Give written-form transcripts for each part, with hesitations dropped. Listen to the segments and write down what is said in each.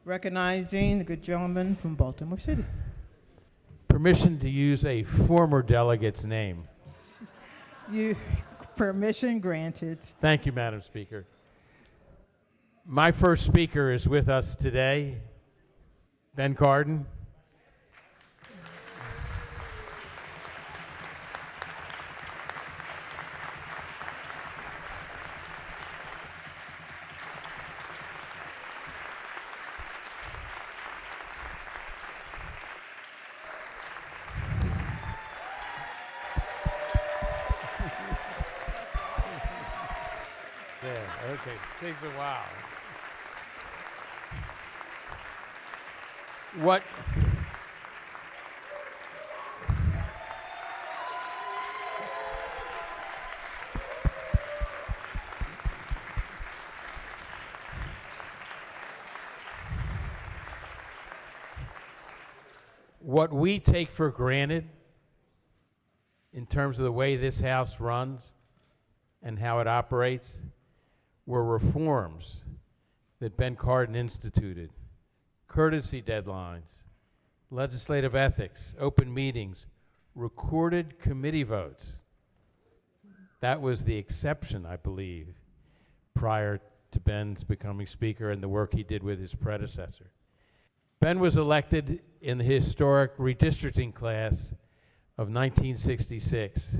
Recognizing the good gentleman from Baltimore City. Permission to use a former delegate's name. Permission granted. Thank you, Madam Speaker. My first speaker is with us today, Ben Cardin. Okay, takes a while. What we take for granted in terms of the way this House runs and how it operates were reforms that Ben Cardin instituted: courtesy deadlines, legislative ethics, open meetings, recorded committee votes. That was the exception, I believe, prior to Ben's becoming Speaker and the work he did with his predecessor. Ben was elected in the historic redistricting class of 1966,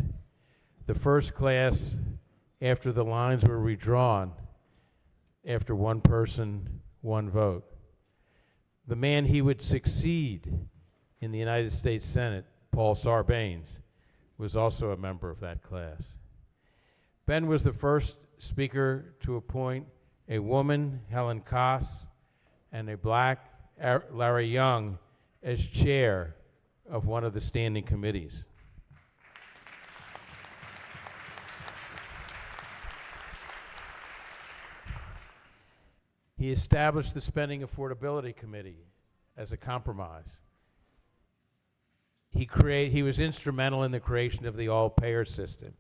the first class after the lines were redrawn after one person, one vote. The man he would succeed in the United States Senate, Paul Sarbanes, was also a member of that class. Ben was the first Speaker to appoint a woman, Helen Koss, and a black, Larry Young, as chair of one of the standing committees. He established the Spending Affordability Committee as a compromise. He was instrumental in the creation of the all-payer system.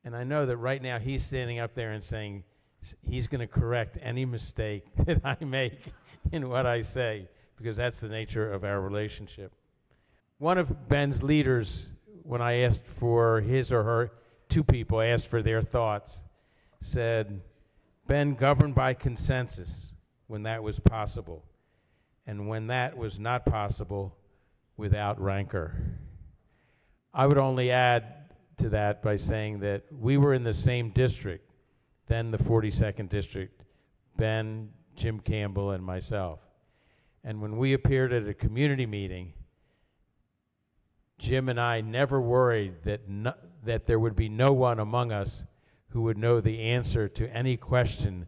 And I know that right now he's standing up there and saying he's going to correct any mistake that I make in what I say, because that's the nature of our relationship. One of Ben's leaders, when I asked for his or her, two people asked for their thoughts, said, Ben governed by consensus when that was possible, and when that was not possible, without rancor. I would only add to that by saying that we were in the same district, then the 42nd District, Ben, Jim Campbell, and myself. And when we appeared at a community meeting, Jim and I never worried that there would be no one among us who would know the answer to any question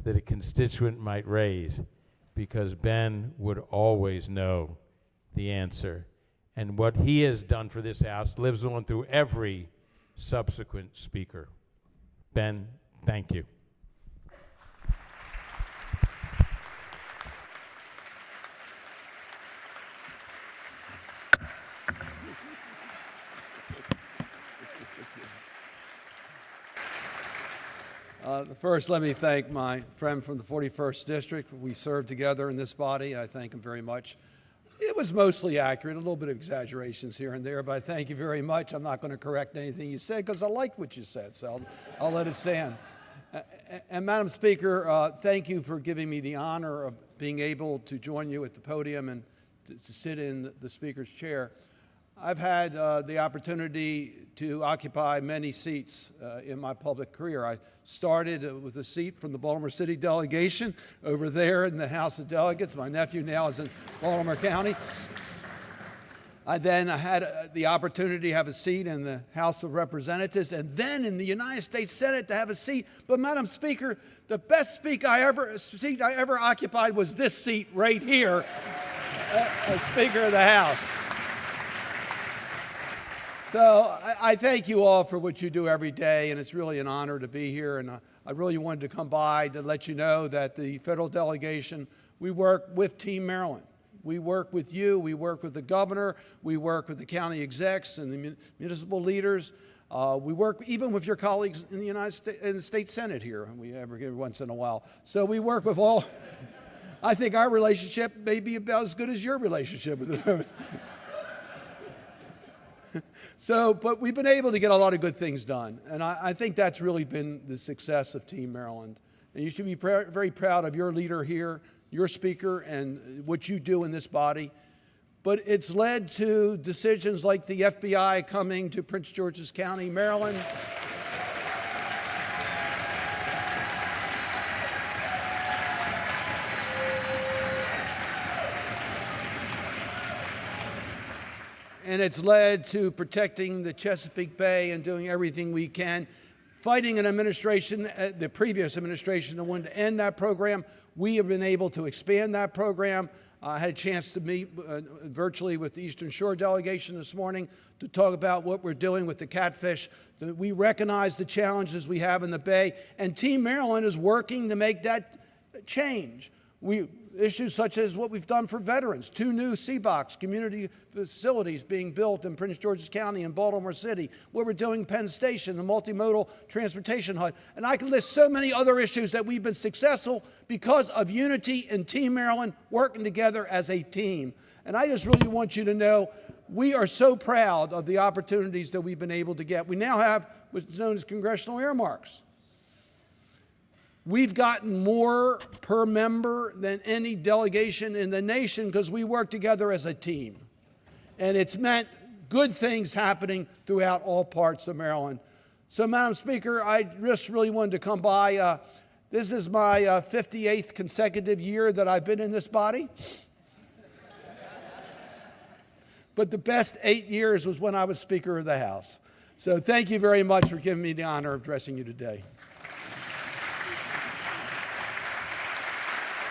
that a constituent might raise, because Ben would always know the answer. And what he has done for this House lives on through every subsequent speaker. Ben, thank you. First, let me thank my friend from the 41st District. We served together in this body. I thank him very much. It was mostly accurate, a little bit of exaggerations here and there, but I thank you very much. I'm not going to correct anything you said because I liked what you said, so I'll let it stand. And Madam Speaker, thank you for giving me the honor of being able to join you at the podium and to sit in the Speaker's chair. I've had the opportunity to occupy many seats in my public career. I started with a seat from the Baltimore City delegation over there in the House of Delegates. My nephew now is in Baltimore County. I then had the opportunity to have a seat in the House of Representatives and then in the United States Senate to have a seat. But Madam Speaker, the best seat I ever occupied was this seat right here as Speaker of the House. So I thank you all for what you do every day, and it's really an honor to be here. And I really wanted to come by to let you know that the federal delegation, we work with Team Maryland. We work with you, we work with the governor, we work with the county execs and the municipal leaders. We work even with your colleagues in the United States, in the state Senate here. We every once in a while. So we work with all I think our relationship may be about as good as your relationship with them. So, but we've been able to get a lot of good things done. And I think that's really been the success of Team Maryland. And you should be very proud of your leader here, your speaker, and what you do in this body. But it's led to decisions like the FBI coming to Prince George's County, Maryland. And it's led to protecting the Chesapeake Bay and doing everything we can. Fighting an administration, the previous administration that wanted to end that program, we have been able to expand that program. I had a chance to meet virtually with the Eastern Shore delegation this morning to talk about what we're doing with the catfish. We recognize the challenges we have in the Bay, and Team Maryland is working to make that change. Issues such as what we've done for veterans, 2 new CBOCs, community facilities being built in Prince George's County and Baltimore City, what we're doing Penn Station, the multimodal transportation hub. And I can list so many other issues that we've been successful because of unity and Team Maryland working together as a team. And I just really want you to know we are so proud of the opportunities that we've been able to get. We now have what's known as congressional earmarks. We've gotten more per member than any delegation in the nation because we work together as a team. And it's meant good things happening throughout all parts of Maryland. So, Madam Speaker, I just really wanted to come by. This is my 58th consecutive year that I've been in this body. But the best 8 years was when I was Speaker of the House. So thank you very much for giving me the honor of addressing you today.